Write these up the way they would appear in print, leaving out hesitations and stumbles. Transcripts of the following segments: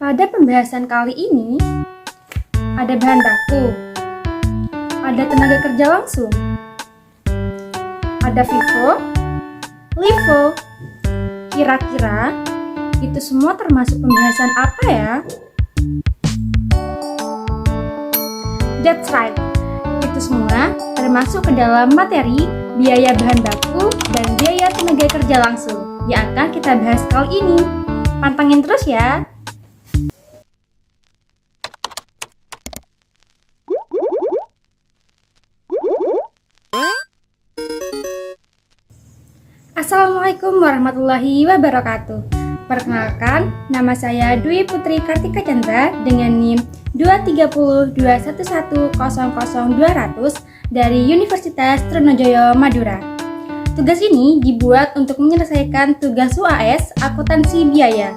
Pada pembahasan kali ini, ada bahan baku, ada tenaga kerja langsung, ada FIFO, LIFO. Kira-kira itu semua termasuk pembahasan apa ya? That's right, itu semua termasuk ke dalam materi biaya bahan baku dan biaya tenaga kerja langsung yang akan kita bahas kali ini. Pantengin terus ya! Assalamualaikum warahmatullahi wabarakatuh. Perkenalkan, nama saya Dwi Putri Kartika Chandra dengan NIM 23021100200 dari Universitas Trunojoyo Madura. Tugas ini dibuat untuk menyelesaikan tugas UAS akuntansi biaya.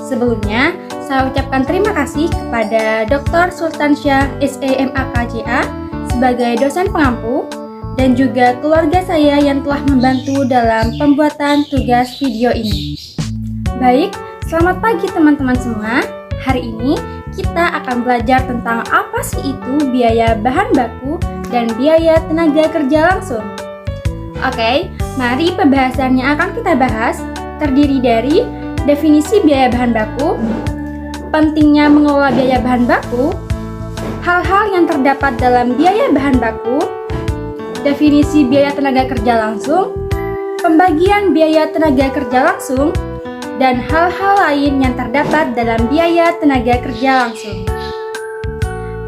Sebelumnya, saya ucapkan terima kasih kepada Dr. Sultansyah SEMAKJA sebagai dosen pengampu dan juga keluarga saya yang telah membantu dalam pembuatan tugas video ini. Baik, selamat pagi teman-teman semua. Hari ini kita akan belajar tentang apa sih itu biaya bahan baku dan biaya tenaga kerja langsung. Oke, mari pembahasannya akan kita bahas terdiri dari definisi biaya bahan baku, pentingnya mengelola biaya bahan baku, hal-hal yang terdapat dalam biaya bahan baku, definisi biaya tenaga kerja langsung, pembagian biaya tenaga kerja langsung, dan hal-hal lain yang terdapat dalam biaya tenaga kerja langsung.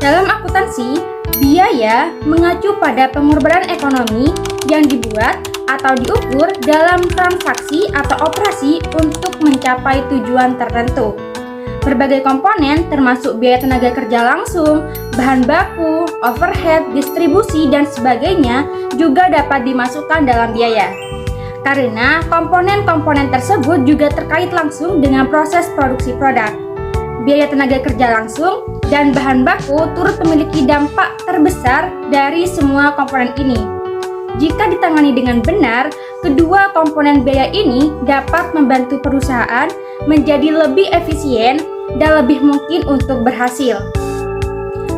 Dalam akuntansi, biaya mengacu pada pengorbanan ekonomi yang dibuat atau diukur dalam transaksi atau operasi untuk mencapai tujuan tertentu. Berbagai komponen termasuk biaya tenaga kerja langsung, bahan baku, overhead, distribusi, dan sebagainya juga dapat dimasukkan dalam biaya. Karena komponen-komponen tersebut juga terkait langsung dengan proses produksi produk. Biaya tenaga kerja langsung dan bahan baku turut memiliki dampak terbesar dari semua komponen ini. Jika ditangani dengan benar, kedua komponen biaya ini dapat membantu perusahaan menjadi lebih efisien dan lebih mungkin untuk berhasil.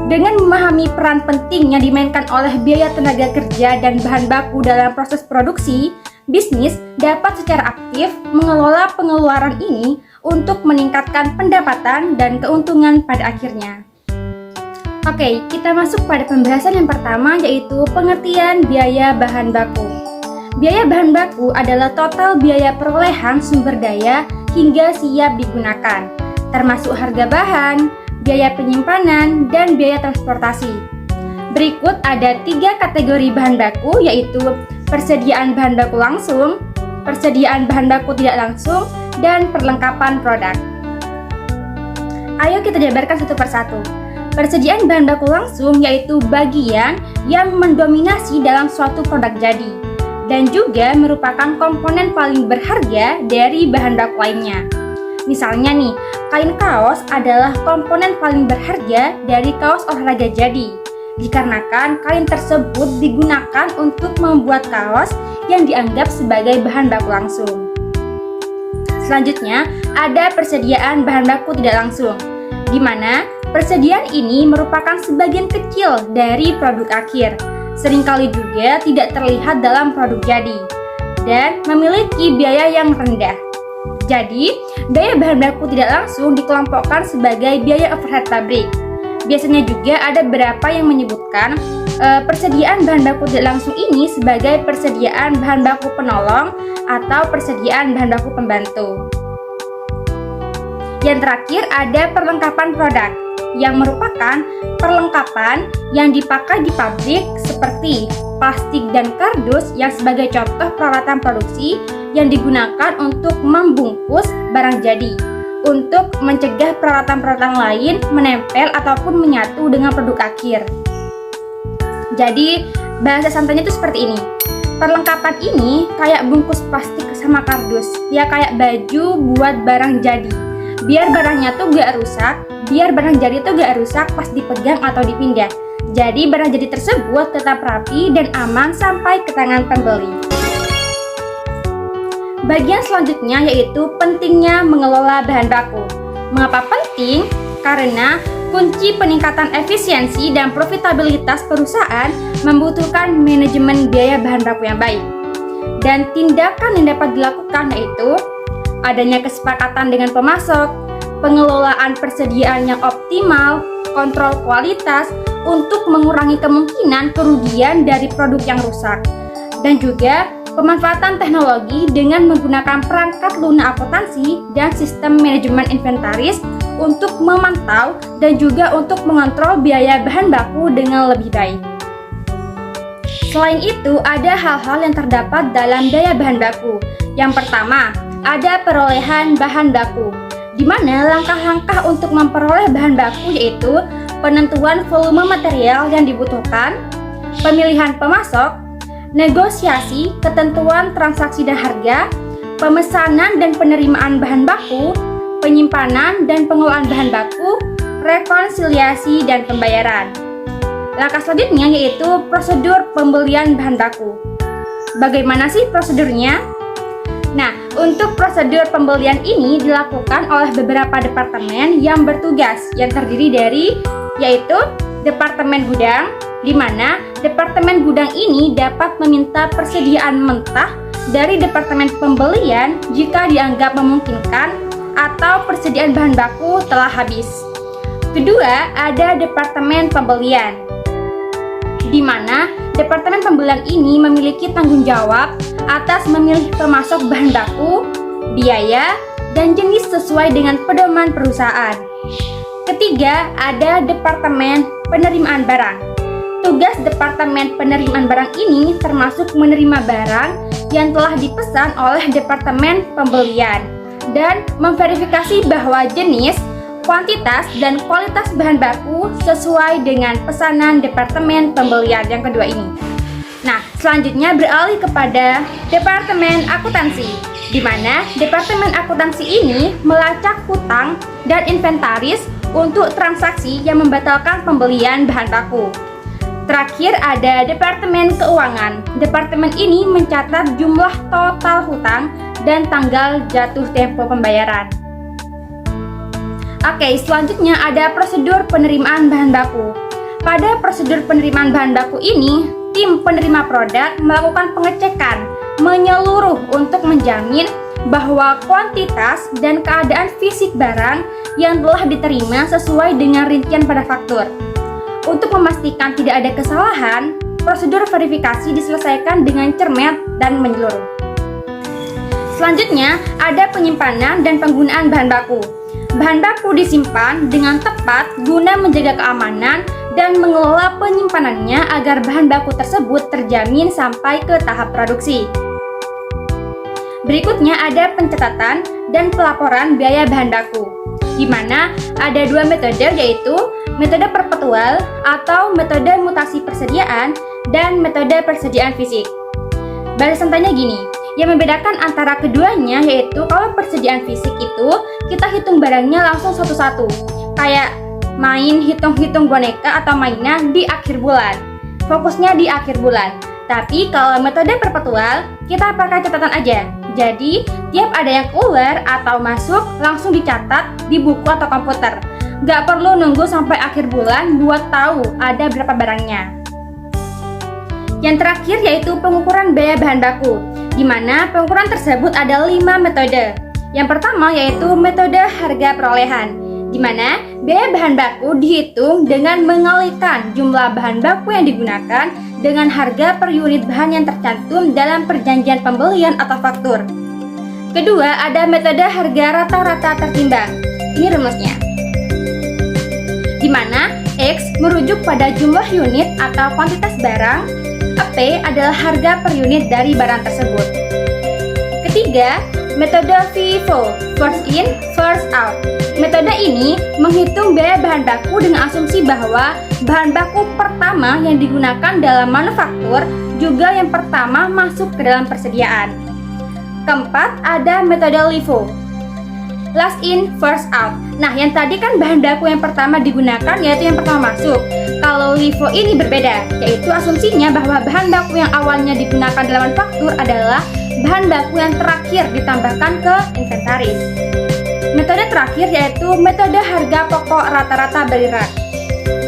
Dengan memahami peran penting yang dimainkan oleh biaya tenaga kerja dan bahan baku dalam proses produksi, bisnis dapat secara aktif mengelola pengeluaran ini untuk meningkatkan pendapatan dan keuntungan pada akhirnya. Oke, kita masuk pada pembahasan yang pertama, yaitu pengertian biaya bahan baku. Biaya bahan baku adalah total biaya perolehan sumber daya hingga siap digunakan, termasuk harga bahan, biaya penyimpanan, dan biaya transportasi. Berikut ada 3 kategori bahan baku, yaitu persediaan bahan baku langsung, persediaan bahan baku tidak langsung, dan perlengkapan produk. Ayo kita jabarkan satu persatu. Persediaan bahan baku langsung yaitu bagian yang mendominasi dalam suatu produk jadi, dan juga merupakan komponen paling berharga dari bahan baku lainnya. Misalnya nih, kain kaos adalah komponen paling berharga dari kaos olahraga jadi, dikarenakan kain tersebut digunakan untuk membuat kaos yang dianggap sebagai bahan baku langsung. Selanjutnya, ada persediaan bahan baku tidak langsung, di mana persediaan ini merupakan sebagian kecil dari produk akhir, seringkali juga tidak terlihat dalam produk jadi, dan memiliki biaya yang rendah. Jadi, biaya bahan baku tidak langsung dikelompokkan sebagai biaya overhead pabrik. Biasanya juga ada beberapa yang menyebutkan persediaan bahan baku tidak langsung ini sebagai persediaan bahan baku penolong atau persediaan bahan baku pembantu. Yang terakhir ada perlengkapan produk, yang merupakan perlengkapan yang dipakai di pabrik seperti plastik dan kardus yang sebagai contoh peralatan produksi yang digunakan untuk membungkus barang jadi, untuk mencegah peralatan-peralatan lain menempel ataupun menyatu dengan produk akhir. Jadi, bahasa santainya itu seperti ini. Perlengkapan ini kayak bungkus plastik sama kardus, ya kayak baju buat barang jadi. Biar barangnya tuh gak rusak, biar barang jadi tuh gak rusak pas dipegang atau dipindah. Jadi barang jadi tersebut tetap rapi dan aman sampai ke tangan pembeli. Bagian selanjutnya yaitu pentingnya mengelola bahan baku. Mengapa penting? Karena kunci peningkatan efisiensi dan profitabilitas perusahaan membutuhkan manajemen biaya bahan baku yang baik. Dan tindakan yang dapat dilakukan yaitu adanya kesepakatan dengan pemasok, pengelolaan persediaan yang optimal, kontrol kualitas untuk mengurangi kemungkinan kerugian dari produk yang rusak, dan juga pemanfaatan teknologi dengan menggunakan perangkat lunak akuntansi dan sistem manajemen inventaris untuk memantau dan juga untuk mengontrol biaya bahan baku dengan lebih baik. Selain itu, ada hal-hal yang terdapat dalam biaya bahan baku. Yang pertama, ada perolehan bahan baku, di mana langkah-langkah untuk memperoleh bahan baku yaitu penentuan volume material yang dibutuhkan, pemilihan pemasok, negosiasi, ketentuan transaksi dan harga, pemesanan dan penerimaan bahan baku, penyimpanan dan pengelolaan bahan baku, rekonsiliasi dan pembayaran. Langkah selanjutnya yaitu prosedur pembelian bahan baku. Bagaimana sih prosedurnya? Nah, untuk prosedur pembelian ini dilakukan oleh beberapa departemen yang bertugas yang terdiri dari yaitu Departemen Gudang, di mana Departemen Gudang ini dapat meminta persediaan mentah dari Departemen Pembelian jika dianggap memungkinkan atau persediaan bahan baku telah habis. Kedua, ada Departemen Pembelian, di mana Departemen Pembelian ini memiliki tanggung jawab atas memilih pemasok bahan baku, biaya, dan jenis sesuai dengan pedoman perusahaan. Ketiga, ada Departemen Penerimaan Barang. Tugas Departemen Penerimaan Barang ini termasuk menerima barang yang telah dipesan oleh Departemen Pembelian dan memverifikasi bahwa jenis, kuantitas, dan kualitas bahan baku sesuai dengan pesanan Departemen Pembelian yang kedua ini. Nah, selanjutnya beralih kepada Departemen Akuntansi, di mana Departemen Akuntansi ini melacak hutang dan inventaris untuk transaksi yang membatalkan pembelian bahan baku. Terakhir ada Departemen Keuangan. Departemen ini mencatat jumlah total hutang dan tanggal jatuh tempo pembayaran. Oke, selanjutnya ada prosedur penerimaan bahan baku. Pada prosedur penerimaan bahan baku ini, tim penerima produk melakukan pengecekan menyeluruh untuk menjamin bahwa kuantitas dan keadaan fisik barang yang telah diterima sesuai dengan rincian pada faktur. Untuk memastikan tidak ada kesalahan, prosedur verifikasi diselesaikan dengan cermat dan menyeluruh. Selanjutnya, ada penyimpanan dan penggunaan bahan baku. Bahan baku disimpan dengan tepat guna menjaga keamanan dan mengelola penyimpanannya agar bahan baku tersebut terjamin sampai ke tahap produksi. Berikutnya ada pencatatan dan pelaporan biaya bahan baku, di mana ada dua metode yaitu metode perpetual atau metode mutasi persediaan dan metode persediaan fisik. Bahasa santainya gini, yang membedakan antara keduanya yaitu kalau persediaan fisik itu kita hitung barangnya langsung satu-satu, kayak main hitung-hitung boneka atau mainan di akhir bulan, fokusnya di akhir bulan. Tapi kalau metode perpetual kita pakai catatan aja, jadi tiap ada yang keluar atau masuk langsung dicatat di buku atau komputer, nggak perlu nunggu sampai akhir bulan buat tahu ada berapa barangnya. Yang terakhir yaitu pengukuran biaya bahan baku, di mana pengukuran tersebut ada 5 metode. Yang pertama yaitu metode harga perolehan, di mana biaya bahan baku dihitung dengan mengalikan jumlah bahan baku yang digunakan dengan harga per unit bahan yang tercantum dalam perjanjian pembelian atau faktur. Kedua, ada metode harga rata-rata tertimbang. Ini rumusnya, di mana X merujuk pada jumlah unit atau kuantitas barang, P adalah harga per unit dari barang tersebut. Ketiga, metode FIFO, first in, first out. Metode ini menghitung biaya bahan baku dengan asumsi bahwa bahan baku pertama yang digunakan dalam manufaktur juga yang pertama masuk ke dalam persediaan. Keempat, ada metode LIFO, last in, first out. Nah, yang tadi kan bahan baku yang pertama digunakan yaitu yang pertama masuk. Kalau LIFO ini berbeda, yaitu asumsinya bahwa bahan baku yang awalnya digunakan dalam manufaktur adalah bahan baku yang terakhir ditambahkan ke inventaris. Metode terakhir yaitu metode harga pokok rata-rata baliran.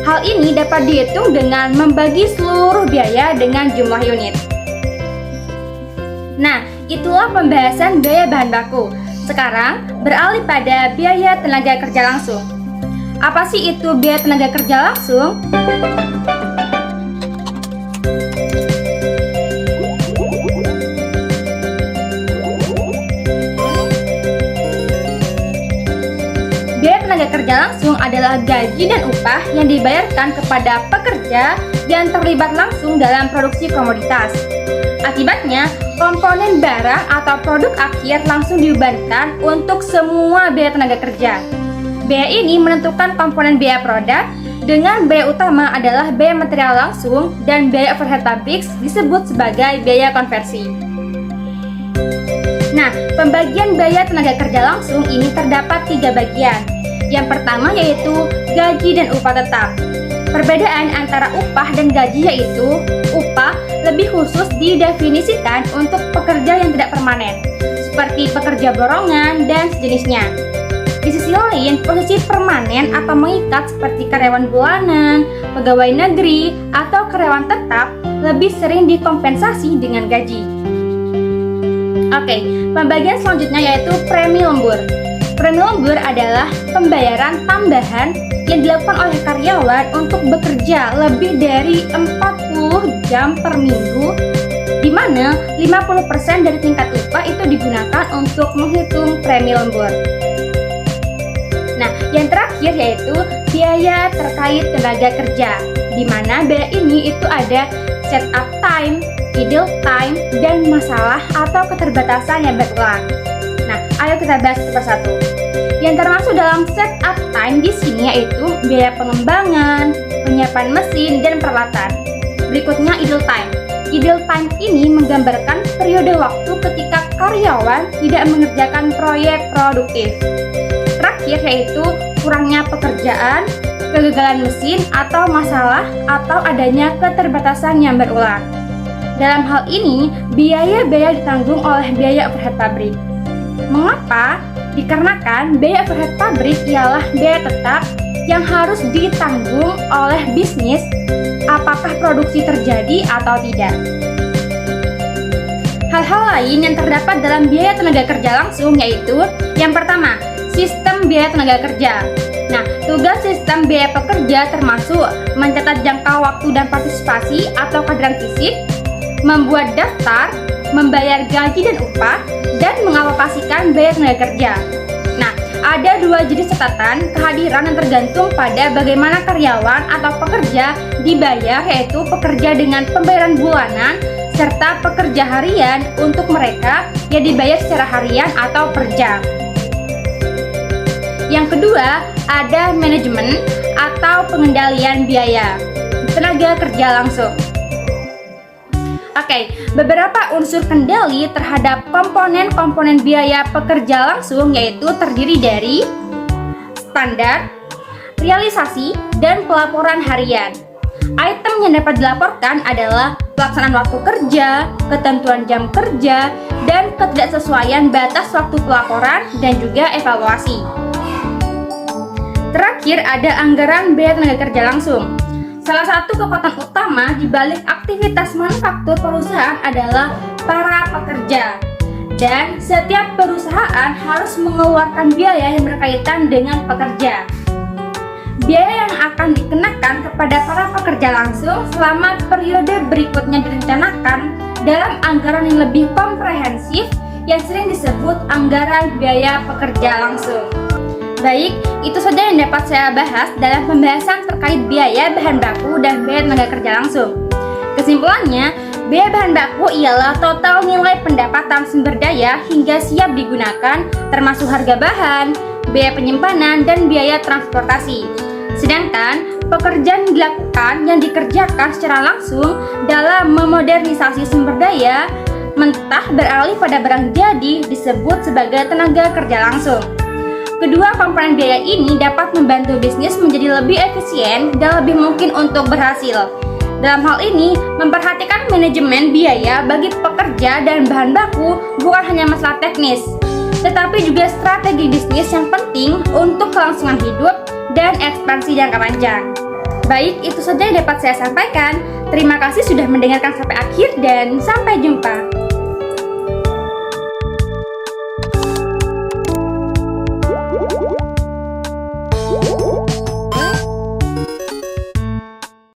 Hal ini dapat dihitung dengan membagi seluruh biaya dengan jumlah unit. Nah, itulah pembahasan biaya bahan baku. Sekarang beralih pada biaya tenaga kerja langsung. Apa sih itu biaya tenaga kerja langsung? Biaya tenaga kerja langsung adalah gaji dan upah yang dibayarkan kepada pekerja yang terlibat langsung dalam produksi komoditas. Akibatnya, komponen barang atau produk akhir langsung dibebankan untuk semua biaya tenaga kerja. Biaya ini menentukan komponen biaya produk, dengan biaya utama adalah biaya material langsung dan biaya overhead pabrik disebut sebagai biaya konversi. Nah, pembagian biaya tenaga kerja langsung ini terdapat 3 bagian. Yang pertama yaitu gaji dan upah tetap. Perbedaan antara upah dan gaji yaitu upah lebih khusus didefinisikan untuk pekerja yang tidak permanen, seperti pekerja borongan dan sejenisnya. Di sisi lain, posisi permanen atau mengikat seperti karyawan bulanan, pegawai negeri, atau karyawan tetap lebih sering dikompensasi dengan gaji. Oke, pembagian selanjutnya yaitu premi lembur. Premi lembur adalah pembayaran tambahan yang dilakukan oleh karyawan untuk bekerja lebih dari 40 jam per minggu, di mana 50% dari tingkat upah itu digunakan untuk menghitung premi lembur. Nah, yang terakhir yaitu biaya terkait tenaga kerja, di mana biaya ini itu ada setup time, idle time, dan masalah atau keterbatasan yang berulang. Nah, ayo kita bahas satu persatu. Yang termasuk dalam setup time di sini yaitu biaya pengembangan, penyiapan mesin, dan peralatan. Berikutnya idle time. Idle time ini menggambarkan periode waktu ketika karyawan tidak mengerjakan proyek produktif. Terakhir yaitu kurangnya pekerjaan, kegagalan mesin, atau masalah atau adanya keterbatasan yang berulang. Dalam hal ini, biaya-biaya ditanggung oleh biaya overhead pabrik. Mengapa? Dikarenakan biaya overhead pabrik ialah biaya tetap yang harus ditanggung oleh bisnis apakah produksi terjadi atau tidak. Hal-hal lain yang terdapat dalam biaya tenaga kerja langsung yaitu yang pertama, sistem biaya tenaga kerja. Nah, tugas sistem biaya pekerja termasuk mencatat jangka waktu dan partisipasi atau kehadiran fisik, membuat daftar, membayar gaji dan upah, dan mengalokasikan biaya tenaga kerja. Nah, ada 2 jenis catatan kehadiran yang tergantung pada bagaimana karyawan atau pekerja dibayar, yaitu pekerja dengan pembayaran bulanan serta pekerja harian untuk mereka yang dibayar secara harian atau per jam. Yang kedua, ada manajemen atau pengendalian biaya tenaga kerja langsung. Oke, beberapa unsur kendali terhadap komponen-komponen biaya pekerja langsung yaitu terdiri dari standar, realisasi, dan pelaporan harian. Item yang dapat dilaporkan adalah pelaksanaan waktu kerja, ketentuan jam kerja, dan ketidaksesuaian batas waktu pelaporan dan juga evaluasi. Terakhir ada anggaran biaya tenaga kerja langsung. Salah satu kekuatan utama di balik aktivitas manufaktur perusahaan adalah para pekerja. Dan setiap perusahaan harus mengeluarkan biaya yang berkaitan dengan pekerja. Biaya yang akan dikenakan kepada para pekerja langsung selama periode berikutnya direncanakan dalam anggaran yang lebih komprehensif yang sering disebut anggaran biaya pekerja langsung. Baik, itu saja yang dapat saya bahas dalam pembahasan terkait biaya bahan baku dan biaya tenaga kerja langsung. Kesimpulannya, biaya bahan baku ialah total nilai pendapatan sumber daya hingga siap digunakan, termasuk harga bahan, biaya penyimpanan, dan biaya transportasi. Sedangkan, pekerjaan yang dilakukan yang dikerjakan secara langsung dalam memodernisasi sumber daya, mentah beralih pada barang jadi disebut sebagai tenaga kerja langsung. Kedua komponen biaya ini dapat membantu bisnis menjadi lebih efisien dan lebih mungkin untuk berhasil. Dalam hal ini, memperhatikan manajemen biaya bagi pekerja dan bahan baku bukan hanya masalah teknis, tetapi juga strategi bisnis yang penting untuk kelangsungan hidup dan ekspansi jangka panjang. Baik, itu saja yang dapat saya sampaikan. Terima kasih sudah mendengarkan sampai akhir dan sampai jumpa.